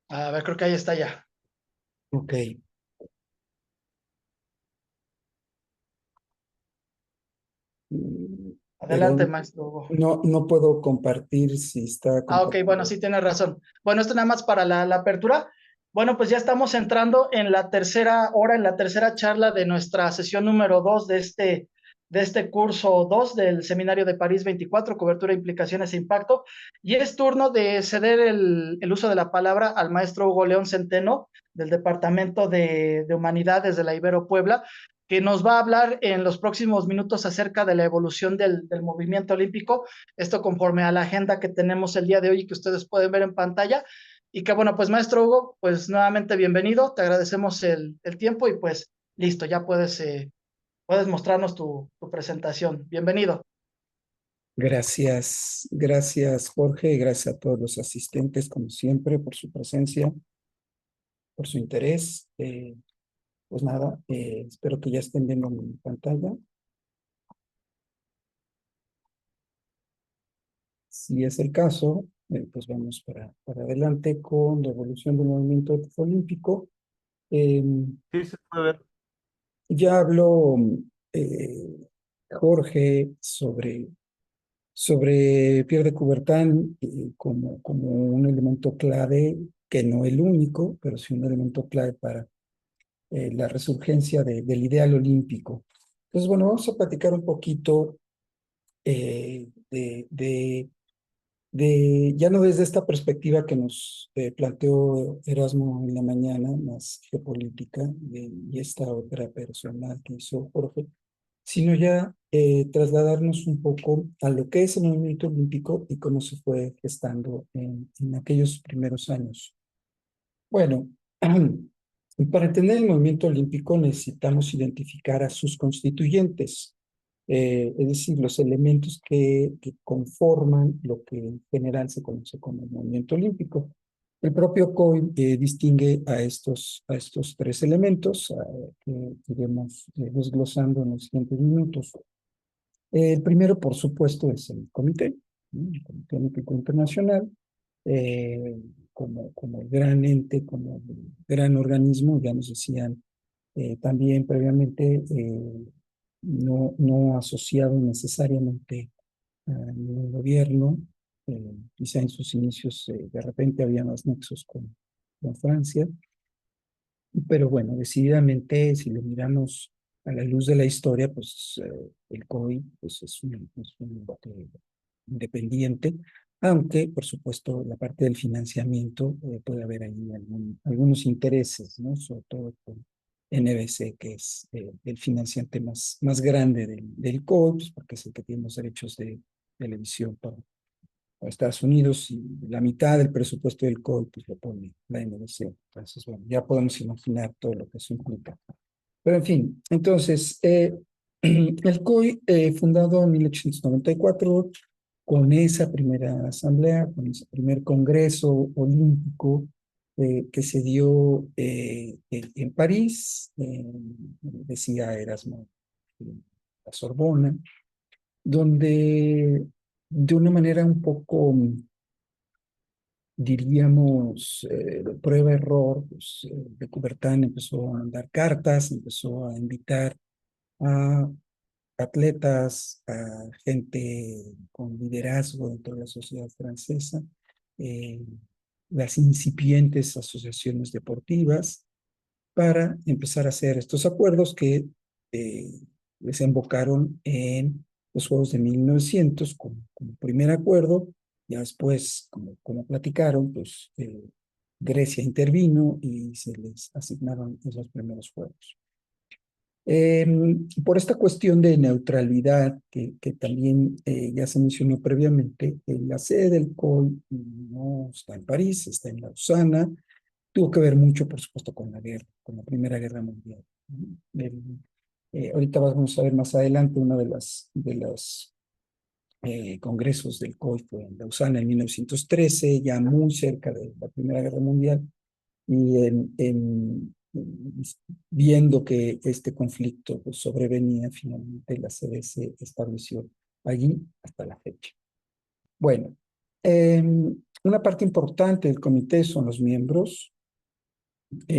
A ver, creo que ahí está ya. Ok. Mm, Pero Adelante, maestro Hugo. no puedo compartir si está Ok, bueno, compartido. sí tienes razón. Bueno, esto nada más para la apertura. Bueno, pues ya estamos entrando en la tercera hora, en la tercera charla de nuestra sesión número 2 de este curso 2 del Seminario de París 24, Cobertura, Implicaciones e Impacto. Y es turno de ceder el uso de la palabra al maestro Hugo León Centeno, del Departamento de Humanidades de la Ibero Puebla, que nos va a hablar en los próximos minutos acerca de la evolución del movimiento olímpico, esto conforme a la agenda que tenemos el día de hoy y que ustedes pueden ver en pantalla. Y que bueno, pues maestro Hugo, pues nuevamente bienvenido, te agradecemos el tiempo y pues listo, ya puedes mostrarnos tu presentación. Bienvenido. Gracias Jorge, y gracias a todos los asistentes, como siempre, por su presencia, por su interés. Pues nada, espero que ya estén viendo mi pantalla. Si es el caso, pues vamos para adelante con la evolución del movimiento olímpico. Eh, Sí, se puede ver. ya habló eh, Jorge sobre Pierre de Coubertin como un elemento clave, que no el único, pero sí un elemento clave para la resurgencia del ideal olímpico. Entonces, bueno, vamos a platicar un poquito ya no desde esta perspectiva que nos planteó Erasmo en la mañana, más geopolítica, y esta otra personal que hizo Jorge, sino ya trasladarnos un poco a lo que es el movimiento olímpico y cómo se fue gestando en aquellos primeros años. Bueno, para entender el movimiento olímpico necesitamos identificar a sus constituyentes, es decir, los elementos que conforman lo que en general se conoce como el movimiento olímpico. El propio COI distingue a estos tres elementos que iremos desglosando en los siguientes minutos. El primero, por supuesto, es el comité, ¿no? El Comité Olímpico Internacional, eh, como gran ente, como gran organismo, ya nos decían también previamente, no asociado necesariamente al gobierno, quizá en sus inicios de repente había más nexos con Francia, pero bueno, decididamente si lo miramos a la luz de la historia, pues el COI pues, es un ente independiente, aunque por supuesto la parte del financiamiento puede haber ahí algunos intereses, ¿no? Sobre todo con NBC, que es el financiante más grande del COI, pues, porque es el que tiene los derechos de televisión para Estados Unidos, y la mitad del presupuesto del COI pues lo pone la NBC. Entonces, bueno, ya podemos imaginar todo lo que eso implica. Pero en fin, entonces, el COI, fundado en 1894, con esa primera asamblea, con ese primer congreso olímpico que se dio en París, decía Erasmo, la Sorbona, donde de una manera un poco, diríamos, prueba-error, pues, de Coubertin empezó a mandar cartas, empezó a invitar a atletas, a gente con liderazgo dentro de la sociedad francesa, eh, las incipientes asociaciones deportivas, para empezar a hacer estos acuerdos que eh, desembocaron en los Juegos de 1900 como primer acuerdo. Ya después, como platicaron, pues Grecia intervino y se les asignaron esos primeros Juegos. Por esta cuestión de neutralidad que también ya se mencionó previamente, la sede del COI no está en París, está en Lausana. Tuvo que ver mucho, por supuesto, con la guerra, con la Primera Guerra Mundial. Ahorita vamos a ver más adelante uno de los congresos del COI fue en Lausana en 1913, ya muy cerca de la Primera Guerra Mundial, y viendo que este conflicto pues, sobrevenía, finalmente la sede se estableció allí hasta la fecha. Bueno, Una parte importante del comité son los miembros.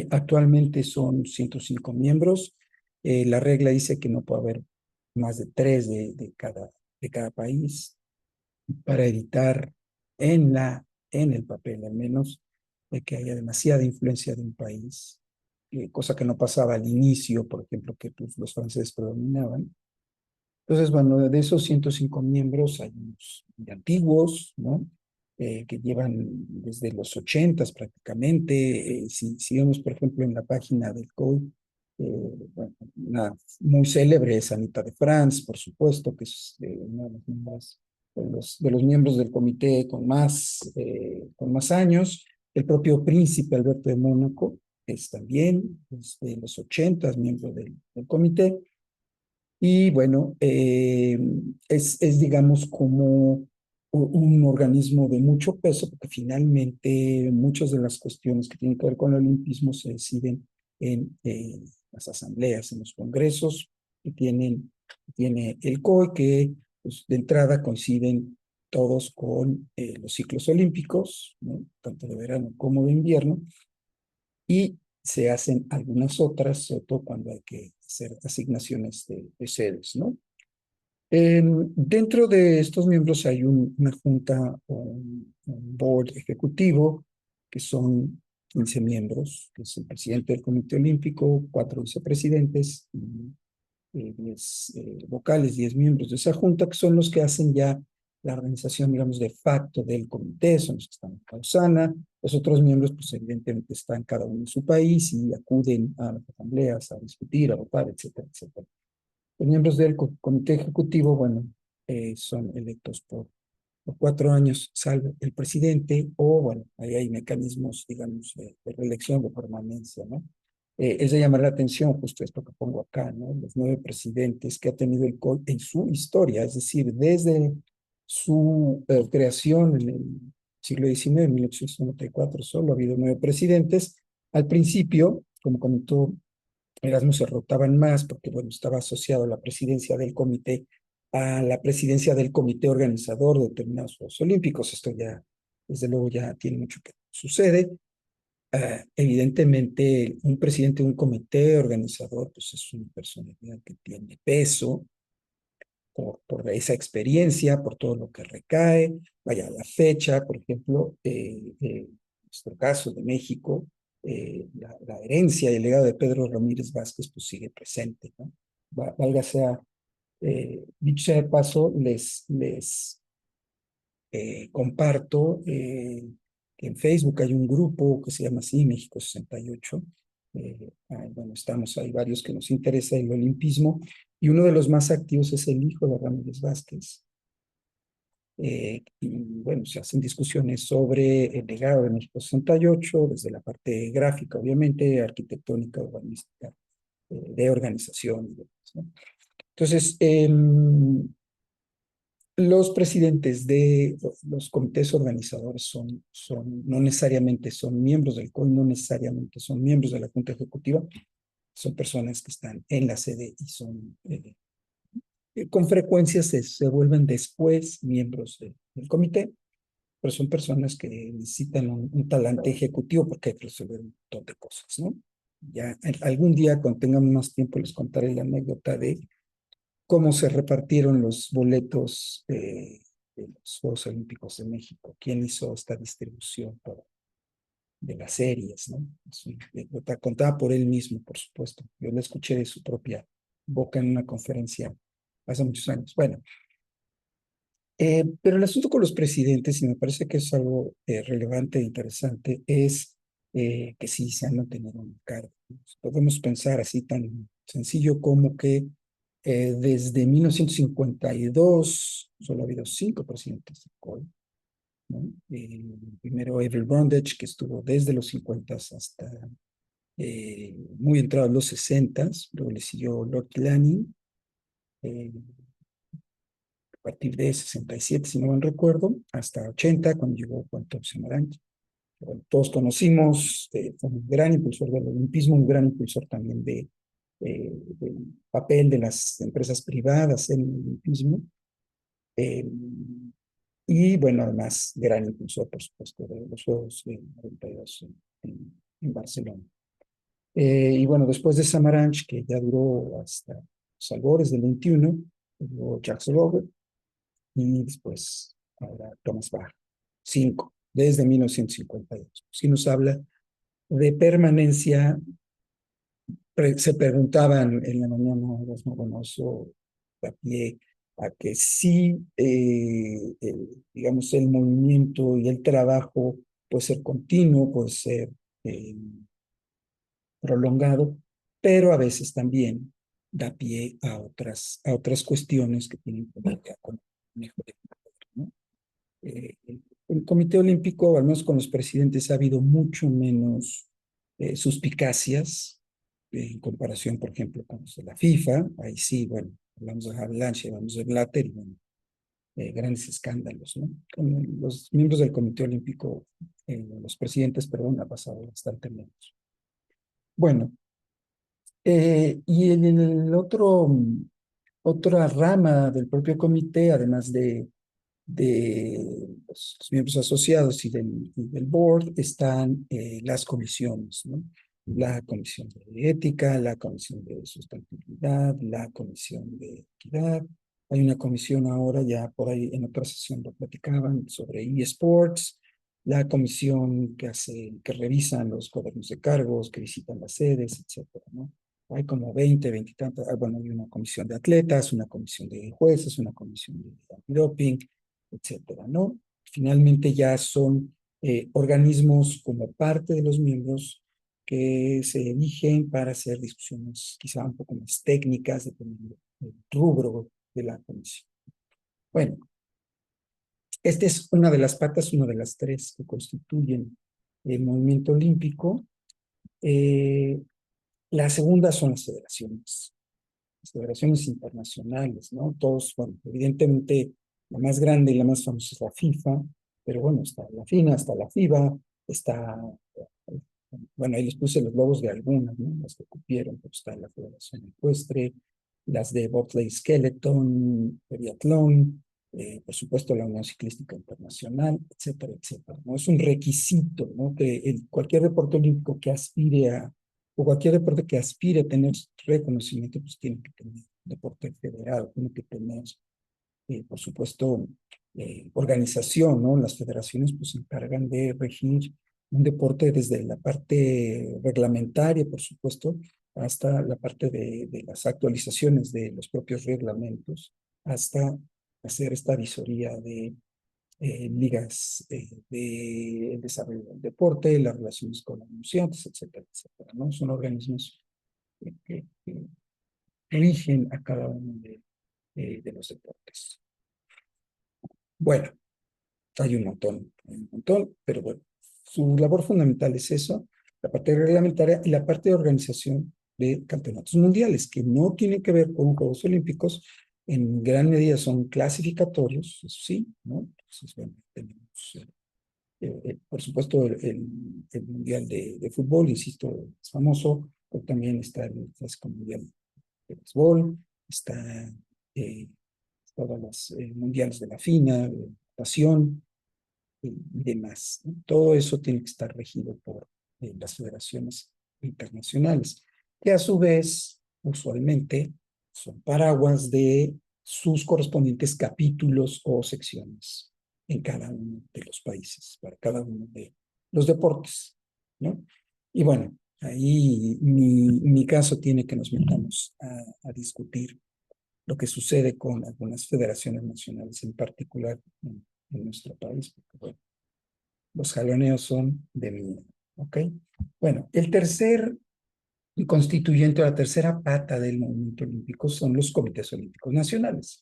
Actualmente son 105 miembros. La regla dice que no puede haber más de 3 de cada país para evitar en el papel al menos de que haya demasiada influencia de un país, cosa que no pasaba al inicio, por ejemplo, que pues, los franceses predominaban. Entonces, bueno, de esos 105 miembros hay unos muy antiguos, ¿no? Que llevan desde los 80 prácticamente. Si vemos, por ejemplo, en la página del COI, bueno, una muy célebre es Anita de France, por supuesto, que es una de las miembros, de los miembros del comité con más años. El propio príncipe Alberto de Mónaco es también de los 80 miembro del comité. Y bueno, digamos como un organismo de mucho peso, porque finalmente muchas de las cuestiones que tienen que ver con el olimpismo se deciden en las asambleas, en los congresos tiene el COI, que pues, de entrada coinciden todos con los ciclos olímpicos, ¿no? Tanto de verano como de invierno, y se hacen algunas otras, sobre todo cuando hay que hacer asignaciones de sedes, ¿no? Dentro de estos miembros hay una junta o un board ejecutivo, que son 15 miembros, que es el presidente del Comité Olímpico, 4 vicepresidentes, y 10 vocales, 10 miembros de esa junta, que son los que hacen ya la organización, digamos, de facto del comité, son los que están en Lausana. Los otros miembros, pues evidentemente están cada uno en su país y acuden a las asambleas a discutir, a votar, etcétera, etcétera. Los miembros del comité ejecutivo, bueno, son electos por 4 años, salvo el presidente, o bueno, ahí hay mecanismos, digamos, de reelección, de permanencia, ¿no? Es de llamar la atención justo esto que pongo acá, ¿no? Los 9 presidentes que ha tenido el COI en su historia, es decir, desde su creación en el siglo XIX, en 1894, solo ha habido 9 presidentes. Al principio, como comentó Erasmo, se rotaban más porque, bueno, estaba asociado a la presidencia del comité, a la presidencia del comité organizador de determinados Juegos Olímpicos. Esto ya, desde luego, ya tiene mucho que sucede. Evidentemente, un presidente de un comité organizador, pues es una personalidad que tiene peso por esa experiencia, por todo lo que recae. Vaya, la fecha, por ejemplo, nuestro caso de México, la herencia y el legado de Pedro Ramírez Vázquez, pues sigue presente, ¿no? Valga sea, dicho sea de paso, les comparto que en Facebook hay un grupo que se llama así, México 68. Bueno, estamos, hay varios que nos interesa el olimpismo, y uno de los más activos es el hijo de Ramírez Vázquez. Y bueno, se hacen discusiones sobre el legado de México 68, desde la parte gráfica, obviamente, arquitectónica, urbanística, de organización y demás, ¿no? Entonces, los presidentes de los comités organizadores no necesariamente son miembros del COI, no necesariamente son miembros de la Junta Ejecutiva, son personas que están en la sede y son, con frecuencia se vuelven después miembros del comité, pero son personas que necesitan un talante ejecutivo porque hay que resolver un montón de cosas, ¿no? Ya algún día, cuando tengamos más tiempo, les contaré la anécdota de cómo se repartieron los boletos de los Juegos Olímpicos de México, quién hizo esta distribución de las series, ¿no? Es una anécdota contada por él mismo, por supuesto. Yo la escuché de su propia boca en una conferencia hace muchos años. Bueno, pero el asunto con los presidentes, y me parece que es algo relevante e interesante, es que sí se han mantenido en el cargo. Podemos pensar así tan sencillo como que desde 1952 solo ha habido 5 presidentes del COI, ¿no? Primero Avery Brundage, que estuvo desde los 50 hasta muy entrados los 60, luego le siguió Lord Lanning, a partir de 67, si no mal recuerdo, hasta 80, cuando llegó Juan Thompson Arantes. Bueno, todos conocimos, fue un gran impulsor del olimpismo, un gran impulsor también del papel de las empresas privadas en el olimpismo. Y bueno, además, gran impulsor, por supuesto, de los Juegos de 92 en Barcelona. Y bueno, después de Samaranch, que ya duró hasta los albores del 21, luego Jacques Robert, y después ahora Thomas Bach, 5, desde 1952. Si nos habla de permanencia, se preguntaban en la mañana los Mogonoso a pie a que sí, digamos, el movimiento y el trabajo puede ser continuo, puede ser eh, prolongado, pero a veces también da pie a otras cuestiones que tienen que ver con el manejo del poder, ¿no? El Comité Olímpico, al menos con los presidentes, ha habido mucho menos suspicacias en comparación, por ejemplo, con los de la FIFA. Ahí sí, bueno, hablamos de Avalanche, hablamos de Blatter y bueno, grandes escándalos, ¿no? Con los miembros del Comité Olímpico, los presidentes, perdón, ha pasado bastante menos. Bueno, y en el otra rama del propio comité, además de los miembros asociados y del board, están las comisiones, ¿no? La comisión de ética, la comisión de sustentabilidad, la comisión de equidad. Hay una comisión ahora, ya por ahí en otra sesión lo platicaban, sobre eSports, la comisión que revisan los cuadernos de cargos, que visitan las sedes, etcétera, ¿no? Hay como 20 y tantos. Bueno, hay una comisión de atletas, una comisión de jueces, una comisión de antidoping, etcétera, ¿no? Finalmente ya son organismos como parte de los miembros que se eligen para hacer discusiones quizá un poco más técnicas, dependiendo del rubro de la comisión. Bueno, esta es una de las patas, una de las tres que constituyen el movimiento olímpico. La segunda son las federaciones internacionales, ¿no? Todos, bueno, evidentemente la más grande y la más famosa es la FIFA, pero bueno, está la FINA, está la FIBA, está, bueno, ahí les puse los logos de algunas, ¿no? Las que cupieron, pero está la Federación Ecuestre, las de bobsleigh skeleton, triatlón, por supuesto la Unión Ciclística Internacional, etcétera, etcétera, ¿no? Es un requisito, ¿no? Que cualquier deporte olímpico que aspire o cualquier deporte que aspire a tener reconocimiento, pues tiene que tener deporte federado, tiene que tener, por supuesto, organización, ¿no? Las federaciones pues se encargan de regir un deporte desde la parte reglamentaria, por supuesto, hasta la parte de las actualizaciones de los propios reglamentos, hasta hacer esta visoría de ligas de desarrollo del deporte, las relaciones con anunciantes, etcétera, etcétera, ¿no? Son organismos que rigen a cada uno de los deportes. Bueno, hay un montón, pero bueno, su labor fundamental es eso, la parte reglamentaria y la parte de organización de campeonatos mundiales, que no tienen que ver con Juegos Olímpicos, en gran medida son clasificatorios, eso sí, ¿no? Entonces, bueno, tenemos, por supuesto, el Mundial de Fútbol, insisto, es famoso, pero también está el Clásico Mundial de Béisbol, está todas las mundiales de la FINA, de natación, y demás, ¿no? Todo eso tiene que estar regido por las federaciones internacionales, que a su vez, usualmente, son paraguas de sus correspondientes capítulos o secciones en cada uno de los países, para cada uno de los deportes, ¿no? Y bueno, ahí mi caso tiene que nos metamos a discutir lo que sucede con algunas federaciones nacionales, en particular en nuestro país, porque bueno, los jaloneos son de miedo, ¿ok? Bueno, el tercer constituyente, la tercera pata del movimiento olímpico son los comités olímpicos nacionales.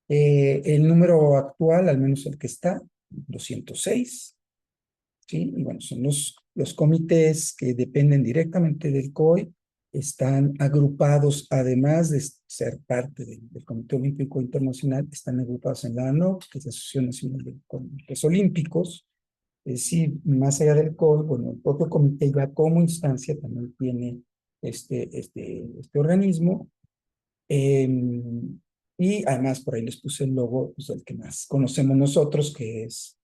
El número actual, al menos el que está, 206, ¿sí? Y bueno, son los comités que dependen directamente del COI, están agrupados, además de ser parte del Comité Olímpico Internacional, están agrupados en la ANOC, que es la Asociación Nacional de Comités Olímpicos. Es decir, más allá del COI, bueno, el propio comité ya como instancia también tiene este organismo. Y además por ahí les puse el logo, pues, del que más conocemos nosotros, que es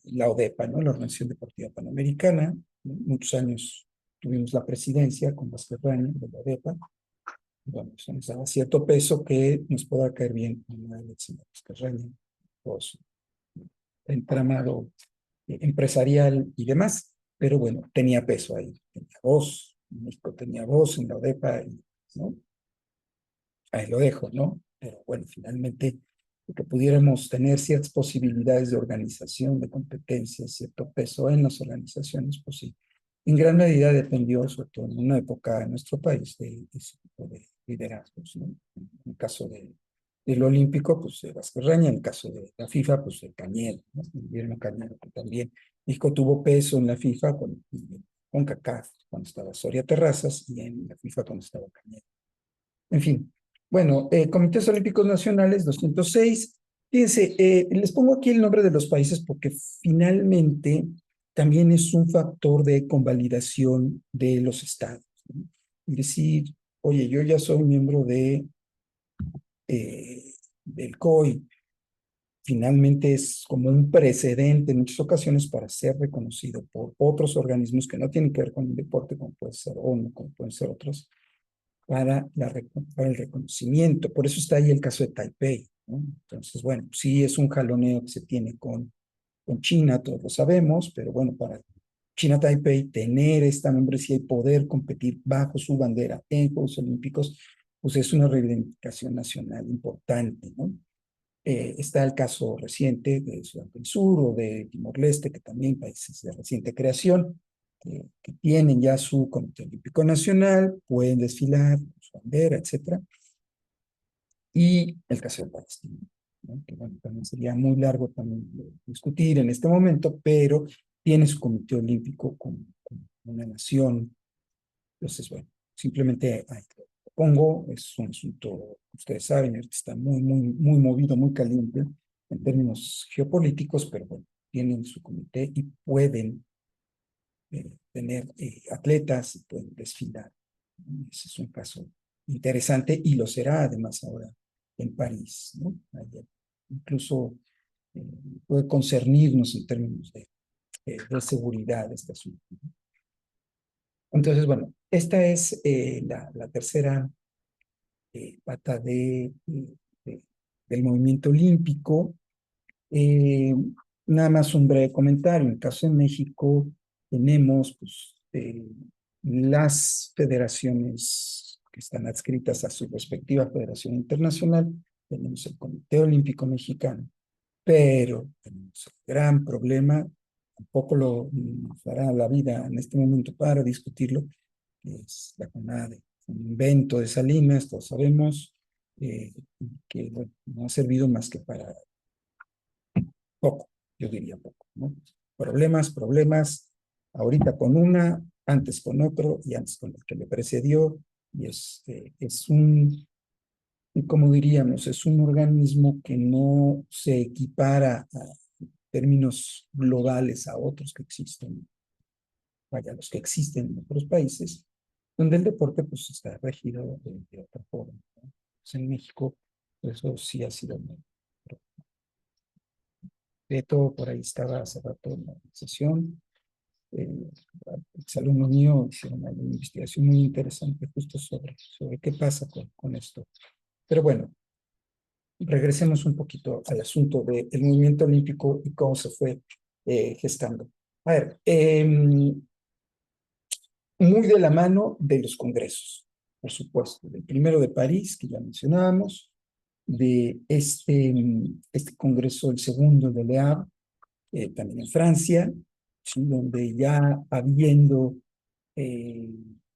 la ODEPA, ¿no? La Organización Deportiva Panamericana. Muchos años tuvimos la presidencia con Vázquez Raña de la ODEPA. Bueno, eso nos daba cierto peso que nos pueda caer bien a la elección de Vázquez Raña, por su entramado empresarial y demás. Pero bueno, tenía peso ahí, tenía voz. México tenía voz en la ODEPA, ¿no? Ahí lo dejo, ¿no? Pero bueno, finalmente, que pudiéramos tener ciertas posibilidades de organización, de competencia, cierto peso en las organizaciones, pues sí, en gran medida dependió, sobre todo en una época en nuestro país, de ese tipo de liderazgos, ¿no? En el caso del Olímpico, pues de Vázquez Raña; en el caso de la FIFA, pues de Cañero, ¿no? Guillermo Cañero, que también México tuvo peso en la FIFA con CACAF, cuando estaba Soria Terrazas, y en la FIFA cuando estaba Cañero. En fin, bueno, Comités Olímpicos Nacionales 206. Fíjense, les pongo aquí el nombre de los países porque finalmente también es un factor de convalidación de los estados, ¿no? Es decir, oye, yo ya soy miembro eh, del COI. Finalmente es como un precedente en muchas ocasiones para ser reconocido por otros organismos que no tienen que ver con el deporte, como puede ser ONU, como pueden ser otros, para el reconocimiento. Por eso está ahí el caso de Taipei, ¿no? Entonces, bueno, sí es un jaloneo que se tiene con China, todos lo sabemos, pero bueno, para China-Taipei tener esta membresía y poder competir bajo su bandera en Juegos Olímpicos, pues es una reivindicación nacional importante, ¿no? Está el caso reciente de Sudán del Sur o de Timor-Leste, que también países de reciente creación, que tienen ya su Comité Olímpico Nacional, pueden desfilar su bandera, etcétera. Y el caso de Palestina, ¿no? Que bueno, también sería muy largo también discutir en este momento, pero tiene su Comité Olímpico como una nación. Entonces, bueno, simplemente ahí lo pongo. Es un asunto, ustedes saben, ahorita está muy movido, muy caliente en términos geopolíticos, pero bueno, tienen su comité y pueden tener atletas y pueden desfilar. Ese es un caso interesante y lo será además ahora en París, ¿no? Ayer, incluso eh, puede concernirnos en términos de seguridad este asunto. Entonces, bueno, esta es la tercera pata del movimiento olímpico. Eh, Nada más un breve comentario. En el caso de México, tenemos pues, las federaciones que están adscritas a su respectiva federación internacional. Tenemos el Comité Olímpico Mexicano, pero tenemos el gran problema, tampoco nos dará la vida en este momento para discutirlo, que es la CONADE, un invento de Salinas, todos sabemos, que bueno, no ha servido más que para poco, yo diría poco, ¿no? Problemas, ahorita con una, antes con otro y antes con el que le precedió, y es como diríamos, es un organismo que no se equipara a términos globales a otros que existen, vaya, los que existen en otros países, donde el deporte pues está regido de otra forma, ¿no? Pues en México, eso sí ha sido muy. Beto, por ahí estaba hace rato en la sesión. Exalumnos míos hicieron una investigación muy interesante justo sobre qué pasa con esto. Pero bueno, regresemos un poquito al asunto del movimiento olímpico y cómo se fue gestando. A ver, muy de la mano de los congresos, por supuesto, del primero de París, que ya mencionábamos, de este congreso, el segundo de Le Havre, también en Francia, ¿sí? Donde ya eh,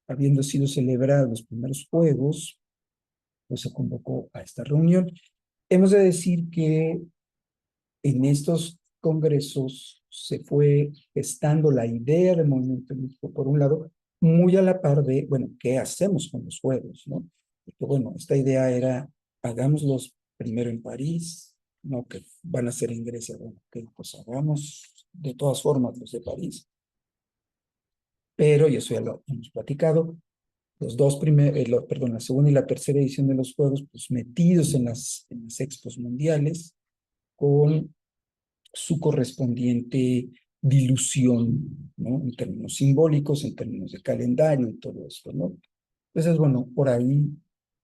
habiendo sido celebrados los primeros Juegos, pues se convocó a esta reunión. Hemos de decir que en estos congresos se fue gestando la idea del movimiento olímpico, por un lado, muy a la par de, bueno, ¿qué hacemos con los Juegos, no? Porque, bueno, esta idea era, hagámoslos primero en París, no que van a ser en Grecia, bueno, que pues hagamos de todas formas los de París, pero, y eso ya lo hemos platicado, la segunda y la tercera edición de los Juegos, pues metidos en las expos mundiales, con su correspondiente dilución, ¿no? En términos simbólicos, en términos de calendario y todo esto, ¿no? Entonces, bueno, por ahí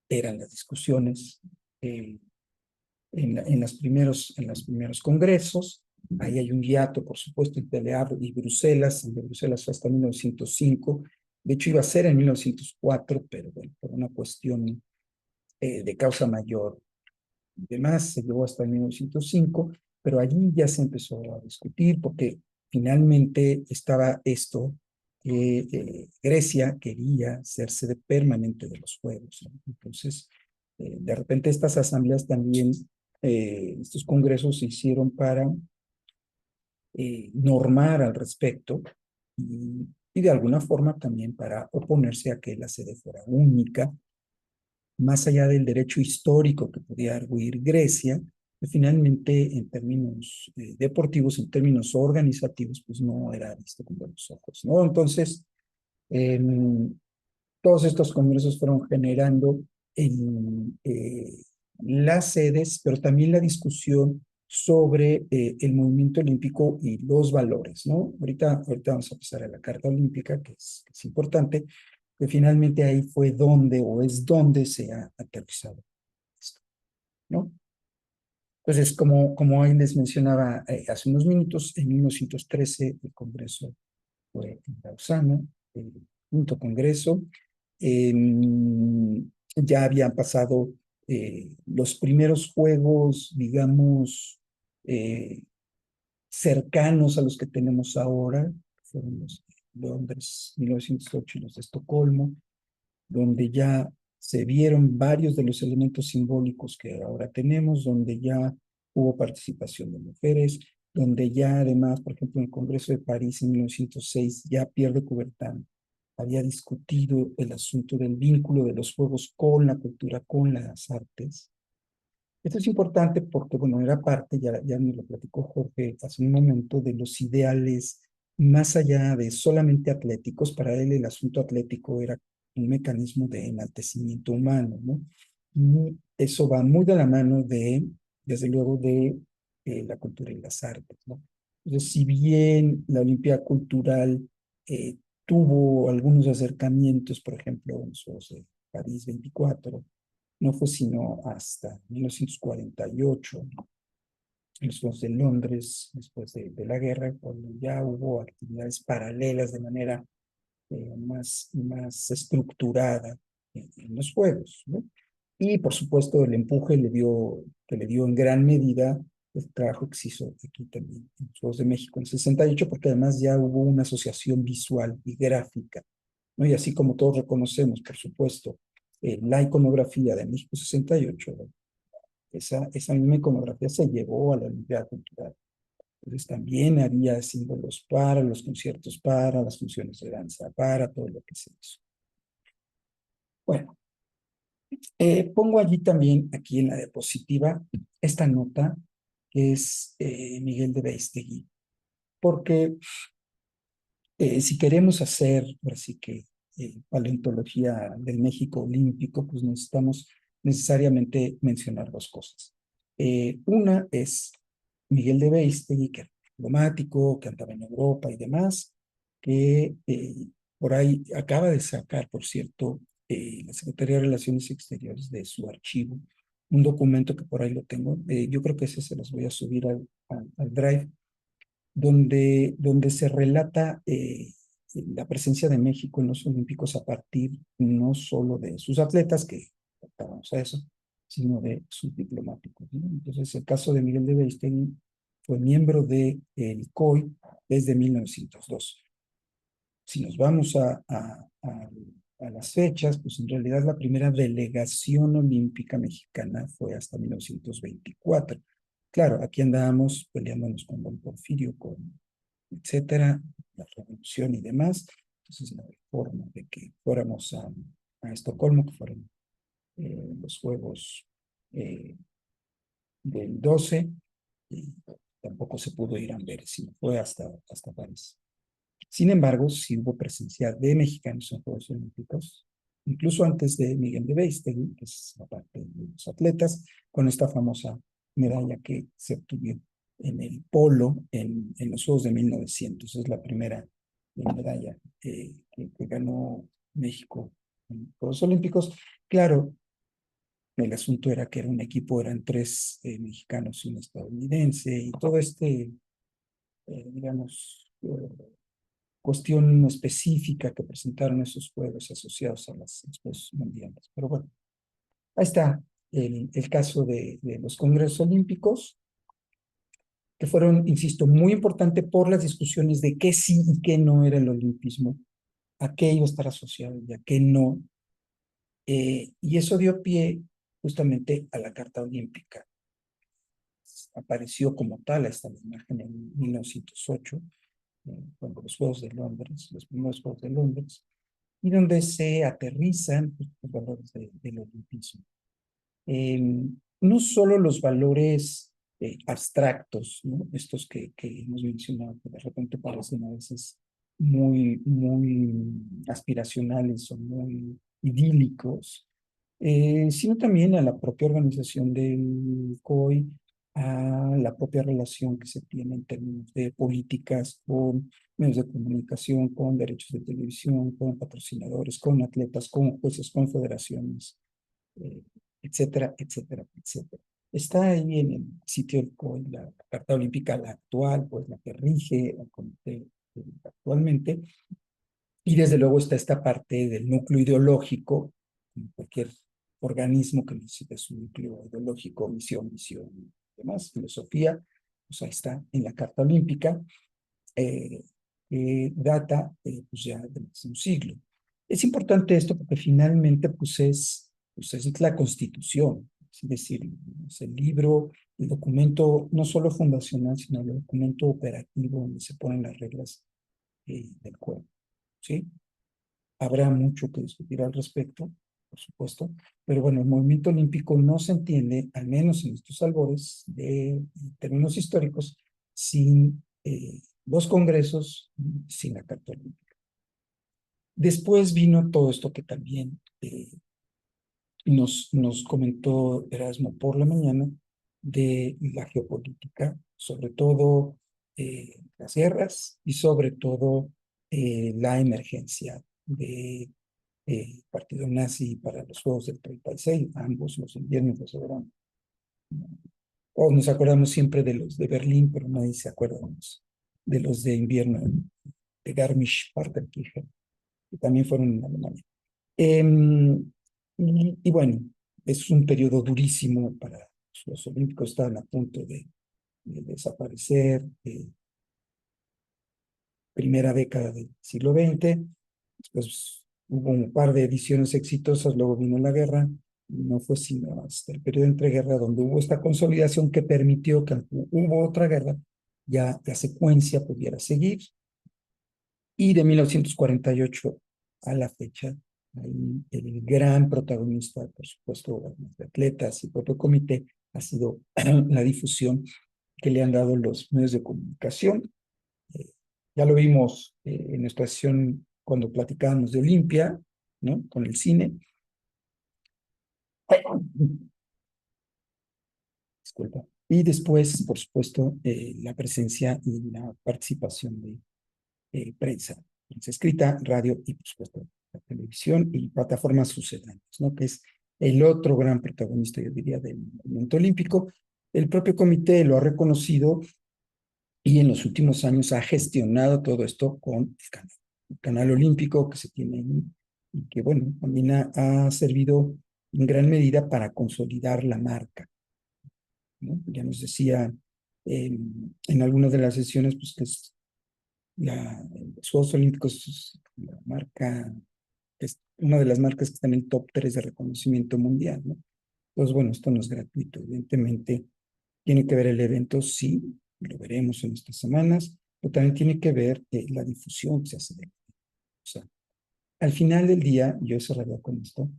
eran las discusiones eh, en los primeros congresos. Ahí hay un hiato, por supuesto, entre Le Havre y Bruselas. De Bruselas fue hasta 1905. De hecho, iba a ser en 1904, pero bueno, por una cuestión de causa mayor y demás, se llevó hasta 1905, pero allí ya se empezó a discutir porque finalmente estaba esto que Grecia quería hacerse de permanente de los Juegos, ¿no? Entonces, de repente estas asambleas también, estos congresos se hicieron para normar al respecto y de alguna forma también para oponerse a que la sede fuera única, más allá del derecho histórico que podía arguir Grecia, que finalmente en términos deportivos, en términos organizativos, pues no era visto con buenos ojos, ¿no? Entonces, eh, todos estos congresos fueron generando en, las sedes, pero también la discusión sobre el movimiento olímpico y los valores, ¿no? Ahorita vamos a pasar a la Carta Olímpica, que es importante, que finalmente ahí fue donde, o es donde se ha aterrizado esto, ¿no? Entonces, como ahí les mencionaba hace unos minutos, en 1913 el Congreso fue en Lausana, el quinto Congreso. Eh, ya habían pasado los primeros juegos, digamos, eh, cercanos a los que tenemos ahora, fueron los de Londres 1908 y los de Estocolmo, donde ya se vieron varios de los elementos simbólicos que ahora tenemos, donde ya hubo participación de mujeres, donde ya además, por ejemplo, en el Congreso de París en 1906, ya Pierre de Coubertin había discutido el asunto del vínculo de los juegos con la cultura, con las artes. Esto es importante porque, bueno, era parte, ya me lo platicó Jorge hace un momento, de los ideales más allá de solamente atléticos. Para él el asunto atlético era un mecanismo de enaltecimiento humano, ¿no? Y eso va muy de la mano de, desde luego, de la cultura y las artes, ¿no? Entonces, si bien la Olimpiada Cultural tuvo algunos acercamientos, por ejemplo, en los Juegos de París 24, no fue sino hasta 1948, en los Juegos de Londres, después de la guerra, cuando ya hubo actividades paralelas de manera más estructurada en los Juegos, ¿no? Y por supuesto el empuje que le dio en gran medida el trabajo que se hizo aquí también en los Juegos de México en 68, porque además ya hubo una asociación visual y gráfica, ¿no? Y así como todos reconocemos, por supuesto, la iconografía de México 68, ¿no? Esa misma iconografía se llevó a la Olimpiada Cultural. Entonces también había símbolos para los conciertos, para las funciones de danza, para todo lo que se hizo. Bueno, pongo allí también, aquí en la diapositiva, esta nota que es Miguel de Beistegui, porque si queremos hacer, así que paleontología del México olímpico, pues necesitamos necesariamente mencionar dos cosas. Una es Miguel de Beistegui, que era diplomático, que andaba en Europa y demás, que por ahí acaba de sacar, por cierto, la Secretaría de Relaciones Exteriores de su archivo, un documento que por ahí lo tengo. Yo creo que ese se los voy a subir al Drive, donde se relata la presencia de México en los Olímpicos a partir no solo de sus atletas, que tratamos a eso, sino de sus diplomáticos, ¿no? Entonces, el caso de Miguel de Beristain fue miembro del COI desde 1902. Si nos vamos a las fechas, pues en realidad la primera delegación olímpica mexicana fue hasta 1924. Claro, aquí andábamos peleándonos con Don Porfirio, con etcétera, la revolución y demás. Entonces no había forma de que fuéramos a Estocolmo, que fueron los Juegos eh, del 12, y tampoco se pudo ir a Amberes, sino fue hasta París. Sin embargo, sí hubo presencia de mexicanos en Juegos Olímpicos, incluso antes de Miguel de Beistegui, que es aparte de los atletas, con esta famosa medalla que se obtuvo en el polo en los Juegos de 1900. Es la primera medalla que ganó México en los Juegos Olímpicos. Claro, el asunto era que era un equipo, eran tres mexicanos y un estadounidense, y todo digamos, cuestión específica que presentaron esos juegos asociados a los Juegos Mundiales. Pero bueno, ahí está el caso de los Congresos Olímpicos, que fueron, insisto, muy importante por las discusiones de qué sí y qué no era el olimpismo, a qué iba a estar asociado y a qué no. Y eso dio pie justamente a la Carta Olímpica. Apareció como tal esta imagen en 1908, cuando los Juegos de Londres, los primeros Juegos de Londres, y donde se aterrizan los valores del olimpismo. No solo los valores abstractos, ¿no? Estos que hemos mencionado, que de repente parecen a veces muy aspiracionales o muy idílicos, sino también a la propia organización del COI, a la propia relación que se tiene en términos de políticas con medios de comunicación, con derechos de televisión, con patrocinadores, con atletas, con jueces, con federaciones, eh, etcétera, etcétera, etcétera. Está ahí en el sitio del COI, la Carta Olímpica, la actual, pues la que rige el comité actualmente, y desde luego está esta parte del núcleo ideológico, como cualquier organismo que necesite su núcleo ideológico, misión y demás, filosofía, pues ahí está en la Carta Olímpica, que data pues ya de más de un siglo. Es importante esto porque finalmente pues es la Constitución, es decir, es el libro, el documento no solo fundacional, sino el documento operativo donde se ponen las reglas del juego, ¿sí? Habrá mucho que discutir al respecto, por supuesto, pero bueno, el movimiento olímpico no se entiende, al menos en estos albores de términos históricos, sin los congresos, sin la Carta Olímpica. Después vino todo esto que también nos comentó Erasmo por la mañana, de la geopolítica, sobre todo las guerras y sobre todo la emergencia de partido nazi para los Juegos del 36, ambos los inviernos los verano. O nos acordamos siempre de los de Berlín, pero nadie se acuerda de los de invierno de Garmisch-Partenkirchen, que también fueron en Alemania. Y bueno, es un periodo durísimo para los olímpicos, estaban a punto de desaparecer, primera década del siglo XX, después hubo un par de ediciones exitosas, luego vino la guerra, y no fue sino hasta el periodo de entreguerra donde hubo esta consolidación que permitió que hubo otra guerra, ya la secuencia pudiera seguir, y de 1948 a la fecha, ahí el gran protagonista, por supuesto, de atletas y propio comité, ha sido la difusión que le han dado los medios de comunicación. Ya lo vimos en nuestra sesión cuando platicábamos de Olimpia, ¿no? Con el cine. Disculpa. Y después, por supuesto, la presencia y la participación de prensa escrita, radio y, por supuesto, la televisión y plataformas sucedáneas, ¿no? Que es el otro gran protagonista, yo diría, del movimiento olímpico. El propio comité lo ha reconocido y en los últimos años ha gestionado todo esto con el canal olímpico que se tiene ahí y que, bueno, también ha servido en gran medida para consolidar la marca, ¿no? Ya nos decía en algunas de las sesiones, pues que es los Juegos Olímpicos es la marca, es una de las marcas que está en el top 3 de reconocimiento mundial, ¿no? Pues bueno, esto no es gratuito, evidentemente tiene que ver el evento, sí, lo veremos en estas semanas, pero también tiene que ver la difusión que se hace de él. O sea, al final del día, yo cerraría con esto,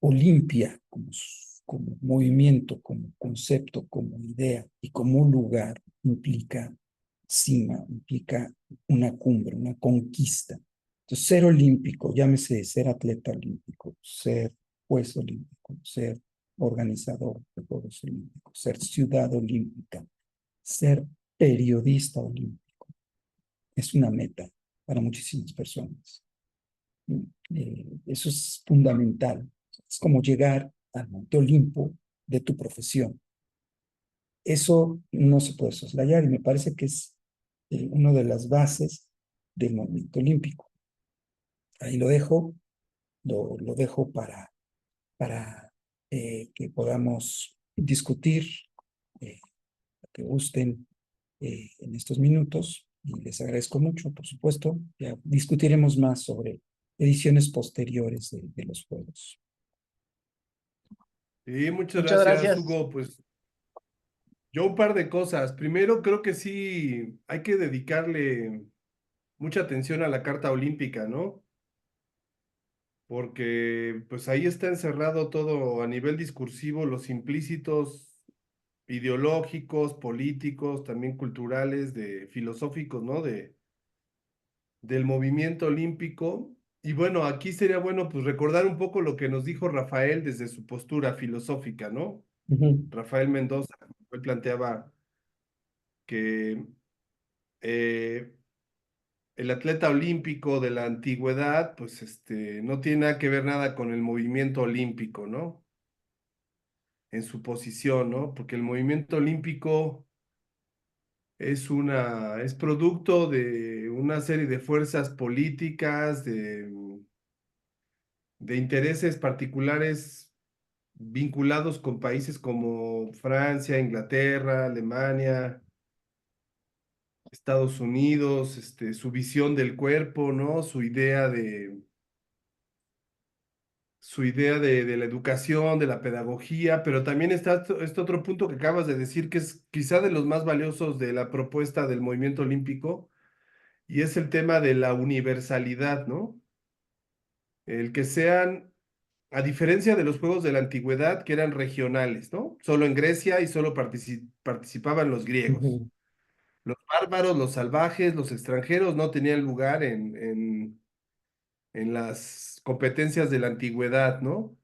Olimpia como movimiento, como concepto, como idea y como lugar implica cima, implica una cumbre, una conquista. Entonces, ser olímpico, llámese ser atleta olímpico, ser juez olímpico, ser organizador de Juegos Olímpicos, ser ciudad olímpica, ser periodista olímpico, es una meta para muchísimas personas. Eso es fundamental. Es como llegar al Monte Olimpo de tu profesión. Eso no se puede soslayar y me parece que es una de las bases del movimiento olímpico. Ahí lo dejo, lo dejo para que podamos discutir lo que gusten en estos minutos y les agradezco mucho, por supuesto. Ya discutiremos más sobre ediciones posteriores de los juegos. Sí, muchas Muchas gracias, gracias. Hugo. Pues yo un par de cosas. Primero, creo que sí hay que dedicarle mucha atención a la Carta Olímpica, ¿no? Porque pues ahí está encerrado todo a nivel discursivo, los implícitos ideológicos, políticos, también culturales, filosóficos, ¿no? Del movimiento olímpico. Y bueno, aquí sería bueno pues recordar un poco lo que nos dijo Rafael desde su postura filosófica, ¿no? Rafael Mendoza, él planteaba que eh, el atleta olímpico de la antigüedad, pues no tiene nada que ver nada con el movimiento olímpico, ¿no? En su posición, ¿no? Porque el movimiento olímpico es producto de una serie de fuerzas políticas, de intereses particulares vinculados con países como Francia, Inglaterra, Alemania, Estados Unidos, su visión del cuerpo, ¿no? Su idea de la educación, de la pedagogía, pero también está este otro punto que acabas de decir, que es quizá de los más valiosos de la propuesta del movimiento olímpico, y es el tema de la universalidad, ¿no? El que sean, a diferencia de los juegos de la antigüedad, que eran regionales, ¿no? Solo en Grecia y solo participaban los griegos. Los bárbaros, los salvajes, los extranjeros no tenían lugar en las competencias de la antigüedad, ¿no?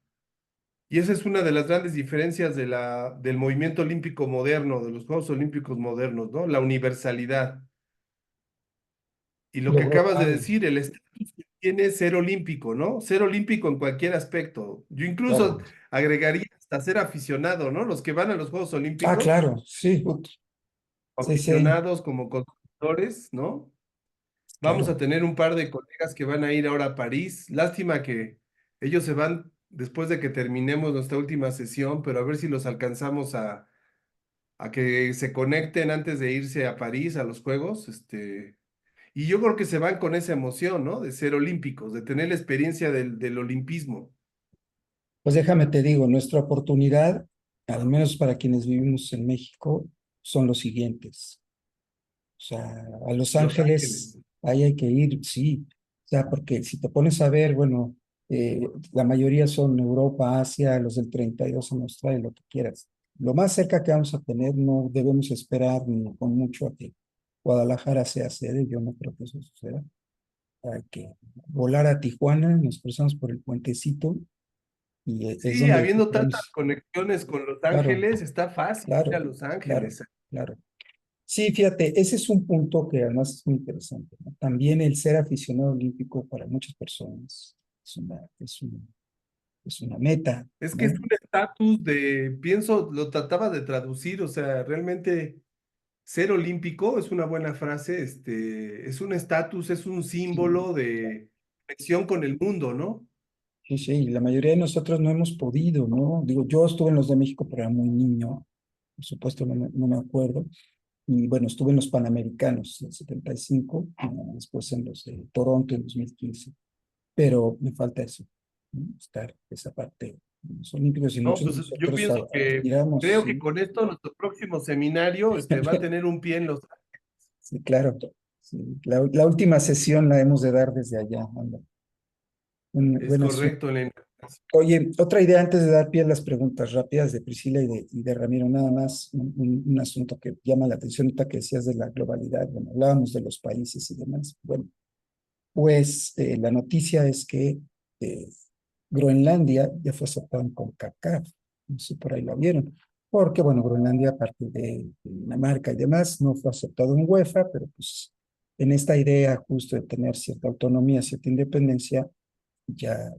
Y esa es una de las grandes diferencias del movimiento olímpico moderno, de los Juegos Olímpicos modernos, ¿no? La universalidad. Y lo que Logró acabas de algo, decir, el estatus que tiene ser olímpico, ¿no? Ser olímpico en cualquier aspecto. Yo incluso claro. agregaría hasta ser aficionado, ¿no? Los que van a los Juegos Ah, Olímpicos, claro, sí, sí, sí, aficionados como constructores, ¿no? Vamos a claro. tener un par de colegas que van a ir ahora a París. Lástima que ellos se van después de que terminemos nuestra última sesión, pero a ver si los alcanzamos a que se conecten antes de irse a París a los Juegos. Y yo creo que se van con esa emoción, ¿no? De ser olímpicos, de tener la experiencia del olimpismo. Pues déjame te digo, nuestra oportunidad, al menos para quienes vivimos en México, son los siguientes. O sea, a Los Los Ángeles. Ángeles, ahí hay que ir, sí. O sea, porque si te pones a ver, bueno, la mayoría son Europa, Asia, los del 32 en Australia, lo que quieras. Lo más cerca que vamos a tener, no debemos esperar ni con mucho a que Guadalajara sea sede, yo no creo que eso suceda. Hay que volar a Tijuana, nos cruzamos por el puentecito y es Sí, donde habiendo tantas podemos, conexiones con Los claro, Ángeles, está fácil ir a claro, Los claro, Ángeles. claro. Sí, fíjate, ese es un punto que además es muy interesante, ¿no? También el ser aficionado olímpico para muchas personas es una meta, Es que es ¿no? un estatus pienso, lo trataba de traducir, o sea, realmente ser olímpico es una buena frase, es un estatus, es un Sí, símbolo de conexión con el mundo, ¿no? sí, sí, y la mayoría de nosotros no hemos podido, ¿no? Digo, yo estuve en los de México, pero era muy niño, por supuesto no me acuerdo, y bueno, estuve en los Panamericanos en el 75, y después en los de Toronto en 2015, pero me falta eso, ¿no? Estar esa parte de los Olímpicos y No, muchos de pues yo nosotros pienso que, aspiramos, creo que sí. con esto nuestro próximo seminario, va a tener un pie en los... Sí, claro. Sí, la última sesión la hemos de dar desde allá. Anda. Un Es buen asunto. correcto, Elena. Oye, otra idea antes de dar pie a las preguntas rápidas de Priscila y de Ramiro, nada más un asunto que llama la atención ahorita que decías de la globalidad. Bueno, hablábamos de los países y demás. Bueno, pues la noticia es que Groenlandia ya fue aceptado en CONCACAF, no sé si por ahí lo vieron, porque bueno, Groenlandia aparte de Dinamarca y demás, no fue aceptado en UEFA, pero pues en esta idea justo de tener cierta autonomía, cierta independencia, ya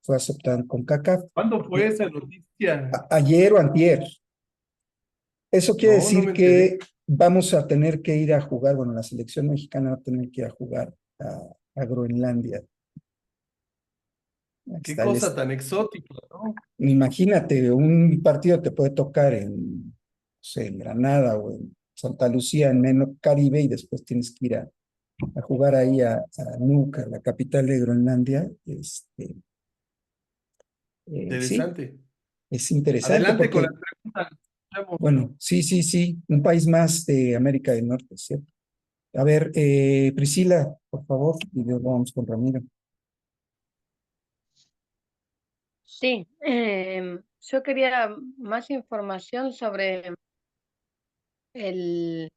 fue aceptado en CONCACAF. ¿Cuándo fue esa noticia? Ayer o antier. Eso quiere No, no me decir enteré. que vamos a tener que ir a jugar, bueno, la selección mexicana va a tener que ir a jugar a Groenlandia. Ahí Qué está el cosa tan exótica, ¿no? Imagínate, un partido te puede tocar en, no sé, en Granada o en Santa Lucía, en menos Caribe, y después tienes que ir a jugar ahí a Nuuk, a la capital de Groenlandia. Sí, Interesante. es interesante Adelante con porque, la pregunta. Escuchamos. bueno, sí, un país más de América del Norte, ¿cierto? A ver, Priscila, por favor, y luego vamos con Ramiro. Sí, yo quería más información sobre el,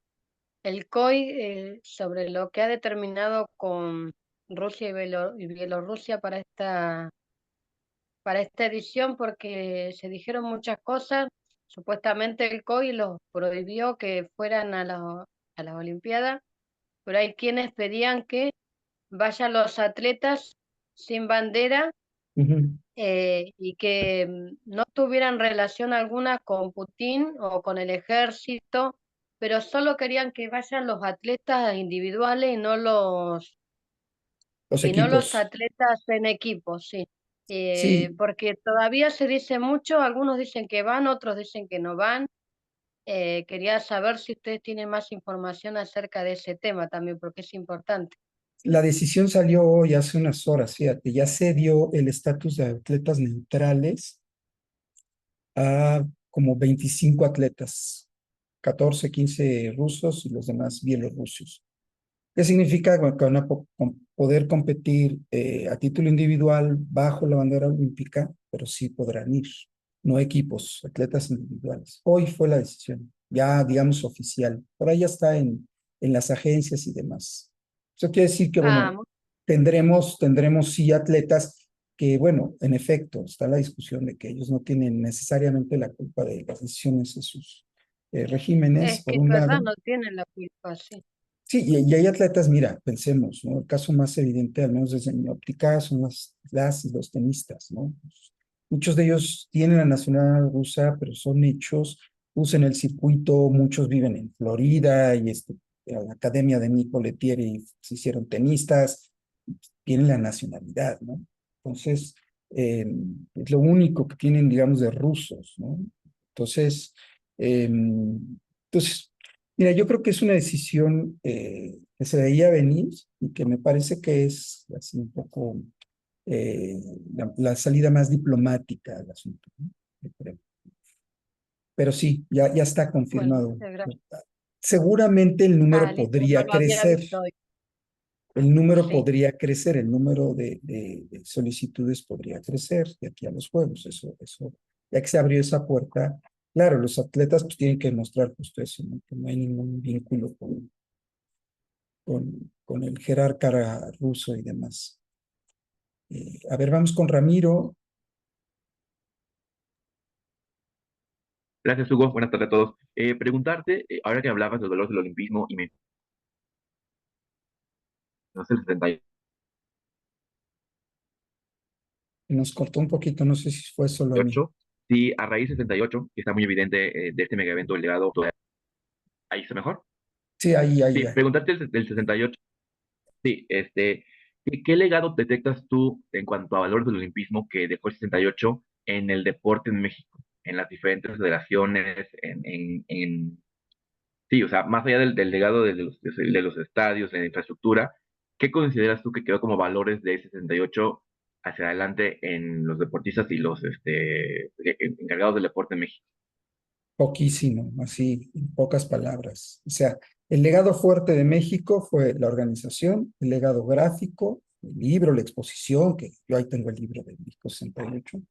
el COI, sobre lo que ha determinado con Rusia y Bielorrusia para esta edición, porque se dijeron muchas cosas. Supuestamente el COI los prohibió que fueran a las Olimpiadas, pero hay quienes pedían que vayan los atletas sin bandera, Ujú. y que no tuvieran relación alguna con Putin o con el ejército, pero solo querían que vayan los atletas individuales Los y no los equipos. atletas en equipo, sí. Sí, Porque todavía se dice mucho, algunos dicen que van, otros dicen que no van. Quería saber si ustedes tienen más información acerca de ese tema también, porque es importante. la decisión salió hoy hace unas horas, fíjate, ya se dio el estatus de atletas neutrales a como 25 atletas, 14, 15 rusos y los demás bielorrusios. ¿Qué significa? Bueno, que van a poder competir a título individual bajo la bandera olímpica, pero sí podrán ir, no equipos, atletas individuales. Hoy fue la decisión, ya digamos oficial, por ahí ya está en las agencias y demás. Eso quiere decir que, Ah, bueno, tendremos sí atletas que, bueno, en efecto, está la discusión de que ellos no tienen necesariamente la culpa de las decisiones de sus regímenes, es por que es un verdad, lado. no tienen la culpa, sí. Sí, y hay atletas, mira, pensemos, ¿no? El caso más evidente, al menos desde mi óptica, son las y los tenistas, ¿no? Muchos de ellos tienen la nacionalidad rusa, pero son hechos, usan el circuito, muchos viven en Florida y en la academia de Nico Lettieri se hicieron tenistas, tienen la nacionalidad, ¿no? Entonces, es lo único que tienen, digamos, de rusos, ¿no? Entonces, eh, entonces mira, yo creo que es una decisión que se veía venir y que me parece que es así un poco eh, la salida más diplomática del asunto, ¿no? Yo creo. Pero sí, ya está Bueno, confirmado. muchas gracias. Seguramente el Ah, número listo, no podría lo había crecer, visto hoy. el número Sí, podría crecer, el número de solicitudes podría crecer de aquí a los Juegos, ya que se abrió esa puerta. Claro, los atletas pues tienen que demostrar justo eso, ¿no? Que no hay ningún vínculo con el jerarca ruso y demás. A ver, vamos con Ramiro. Gracias, Hugo. Buenas tardes a todos. Preguntarte, ahora que hablabas de los valores del olimpismo y me mencionaste el Nos cortó un poquito, no sé si fue solo a mí. 68, sí, a raíz del 68, que está muy evidente de este mega evento, el legado, ahí está mejor. Sí, ahí, Sí, ya. preguntarte del 68, sí, ¿qué legado detectas tú en cuanto a valores del olimpismo que dejó el 68 en el deporte en México, en las diferentes federaciones, sí, o sea, más allá del legado de los estadios, de la infraestructura, ¿qué consideras tú que quedó como valores de 68 hacia adelante en los deportistas y los encargados del deporte en México? Poquísimo, así, en pocas palabras. O sea, el legado fuerte de México fue la organización, el legado gráfico, el libro, la exposición, que yo ahí tengo el libro de México 68.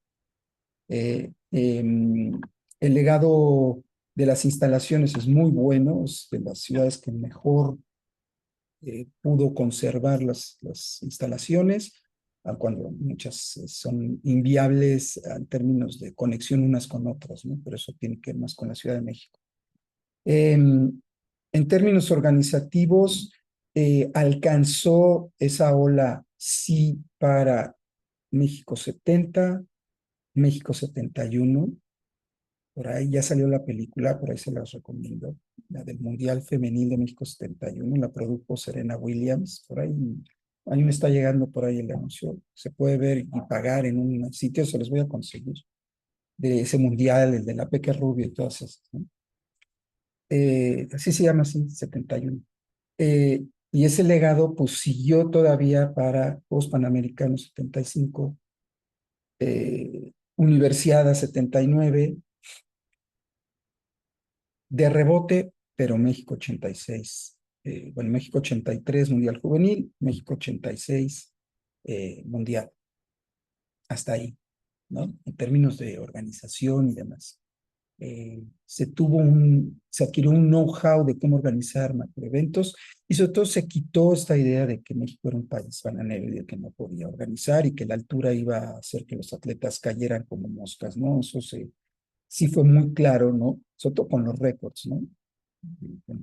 El legado de las instalaciones es muy bueno, es de las ciudades que mejor pudo conservar las instalaciones, cuando muchas son inviables en términos de conexión unas con otras, ¿no? Pero eso tiene que ver más con la Ciudad de México. En términos organizativos, alcanzó esa ola, sí, para México 70, México 71. Por ahí ya salió la película, por ahí se las recomiendo, la del Mundial Femenil de México 71, la produjo Serena Williams. Por ahí me está llegando por ahí el anuncio. Se puede ver y pagar en un sitio, se los voy a conseguir, de ese Mundial, el de la Peque Rubio y todas esas, ¿no? Así se llama, así, 71. Y ese legado pues siguió todavía para Juegos Panamericanos 75, Universiada 79, de rebote, pero México 86. Bueno, México 83, Mundial Juvenil, México 86, Mundial. Hasta ahí, ¿no? En términos de organización y demás. Se adquirió un know-how de cómo organizar macroeventos y sobre todo se quitó esta idea de que México era un país bananero y de que no podía organizar y que la altura iba a hacer que los atletas cayeran como moscas, ¿no? Eso sí fue muy claro, ¿no? Sobre todo con los récords, ¿no? Con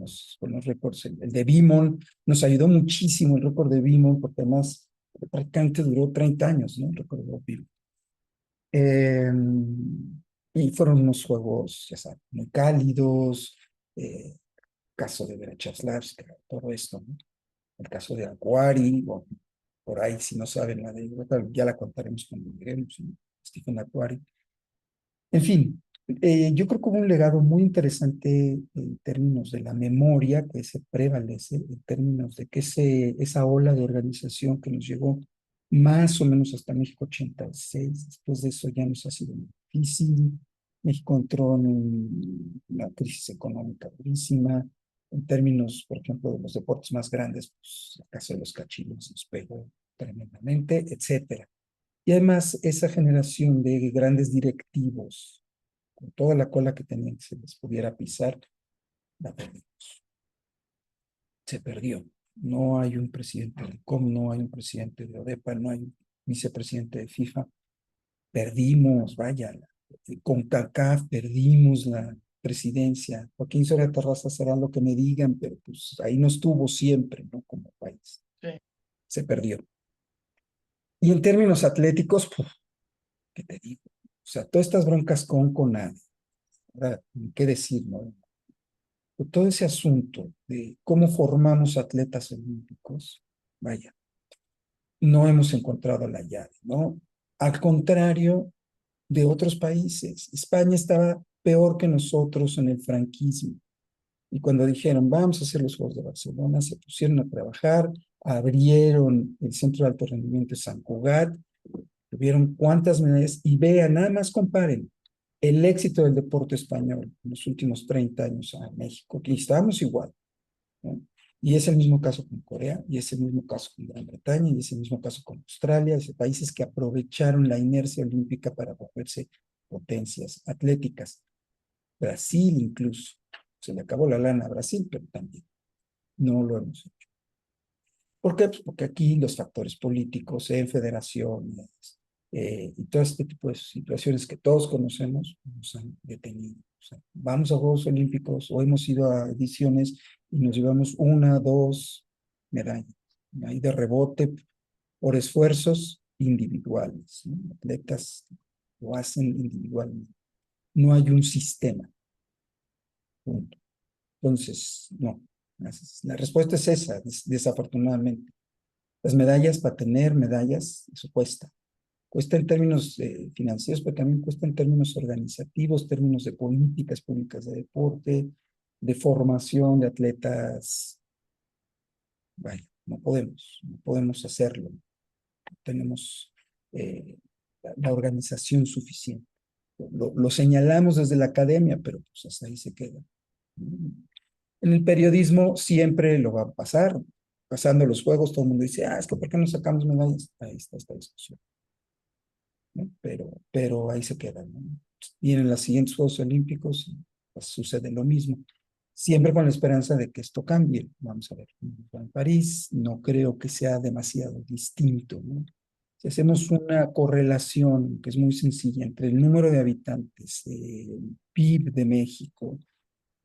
los récords, el de Beamon nos ayudó muchísimo, el récord de Beamon, porque además prácticamente duró 30 años, ¿no? El récord de Beamon. Y fueron unos juegos, ya sabes, muy cálidos, caso de Verachaslavska, todo esto, ¿no? El caso de Aquari, bueno, por ahí, si no saben la de, ya la contaremos cuando lleguemos, ¿no? Stephen Aquari. En fin, yo creo que hubo un legado muy interesante en términos de la memoria que se prevalece, en términos de que esa ola de organización que nos llegó más o menos hasta México 86, después de eso ya nos ha sido muy difícil. México entró en una crisis económica durísima. En términos, por ejemplo, de los deportes más grandes, pues el caso de los cachinos nos pegó tremendamente, etcétera. Y además, esa generación de grandes directivos, con toda la cola que tenían, que se les pudiera pisar, la perdimos. Se perdió. No hay un presidente del COM, no hay un presidente de ODEPA, no hay un vicepresidente de FIFA. Perdimos, vaya, con CACAF perdimos la presidencia. Joaquín Soria Terraza será lo que me digan, pero pues ahí no estuvo siempre, ¿no? Como país. Sí. Se perdió. Y en términos atléticos, pues, ¿qué te digo? O sea, todas estas broncas con CONADE, ¿verdad? ¿Qué decir, no? Todo ese asunto de cómo formamos atletas olímpicos, vaya, no hemos encontrado la llave, ¿no? Al contrario de otros países, España estaba peor que nosotros en el franquismo. Y cuando dijeron, vamos a hacer los Juegos de Barcelona, se pusieron a trabajar, abrieron el Centro de Alto Rendimiento de San Cugat, tuvieron cuántas medallas, y vean, nada más comparen el éxito del deporte español en los últimos 30 años a México, que estábamos igual, ¿no? Y es el mismo caso con Corea, y es el mismo caso con Gran Bretaña, y es el mismo caso con Australia, países que aprovecharon la inercia olímpica para volverse potencias atléticas. Brasil incluso, se le acabó la lana a Brasil, pero también no lo hemos hecho. ¿Por qué? Pues porque aquí los factores políticos en federaciones y todo este tipo de situaciones que todos conocemos nos han detenido. O sea, vamos a Juegos Olímpicos o hemos ido a ediciones y nos llevamos 1, 2 medallas. Ahí de rebote por esfuerzos individuales, ¿no? Atletas lo hacen individualmente. No hay un sistema. Punto. Entonces, no. La respuesta es esa, desafortunadamente. Las medallas, para tener medallas, eso cuesta. Cuesta en términos financieros, pero también cuesta en términos organizativos, términos de políticas públicas de deporte, de formación de atletas. Bueno, no podemos hacerlo. No tenemos la organización suficiente. Lo señalamos desde la academia, pero pues hasta ahí se queda. En el periodismo siempre lo va a pasar. Pasando los juegos, todo el mundo dice, es que ¿por qué no sacamos medallas? Ahí está esta discusión, ¿no? Pero ahí se queda, ¿no? Vienen los siguientes Juegos Olímpicos y pues, sucede lo mismo. siempre con la esperanza de que esto cambie. Vamos a ver, en París no creo que sea demasiado distinto, ¿no? Si hacemos una correlación que es muy sencilla entre el número de habitantes, el PIB de México,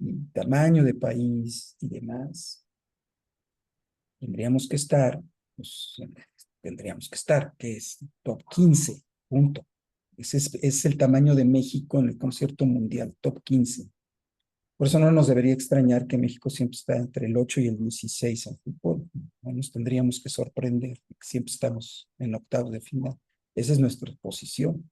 el tamaño de país y demás, tendríamos que estar, pues, que es top 15, punto. Ese es el tamaño de México en el concierto mundial, top 15. Por eso no nos debería extrañar que México siempre está entre el 8 y el 16 en fútbol. No nos tendríamos que sorprender, siempre estamos en octavos de final. Esa es nuestra posición.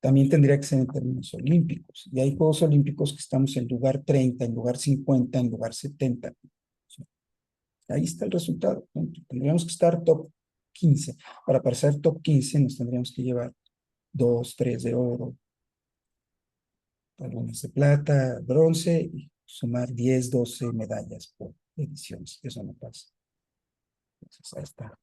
También tendría que ser en términos olímpicos. Y hay Juegos Olímpicos que estamos en lugar 30, en lugar 50, en lugar 70. Ahí está el resultado. Tendríamos que estar top 15. Para ser top 15 nos tendríamos que llevar 2, 3 de oro, algunas de plata, bronce, y sumar 10, 12 medallas por ediciones. Eso no pasa. Entonces, ahí está.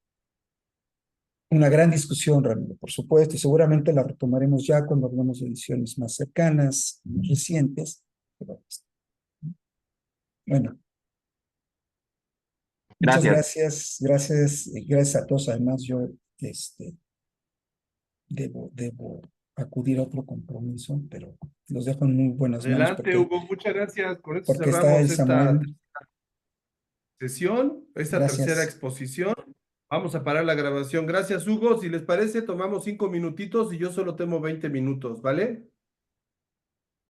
Una gran discusión, Ramiro, por supuesto, y seguramente la retomaremos ya cuando hablemos de ediciones más cercanas, más recientes. Pero, bueno, muchas Gracias. gracias a todos. Además, yo debo acudir a otro compromiso, pero los dejo en muy buenas manos Adelante, Hugo, muchas gracias. Con esto porque está el cerramos esta Samuel. sesión, esta tercera Gracias. exposición. Vamos a parar la grabación. Gracias, Hugo. Si les parece, tomamos 5 minutitos y yo solo tengo 20 minutos, ¿vale?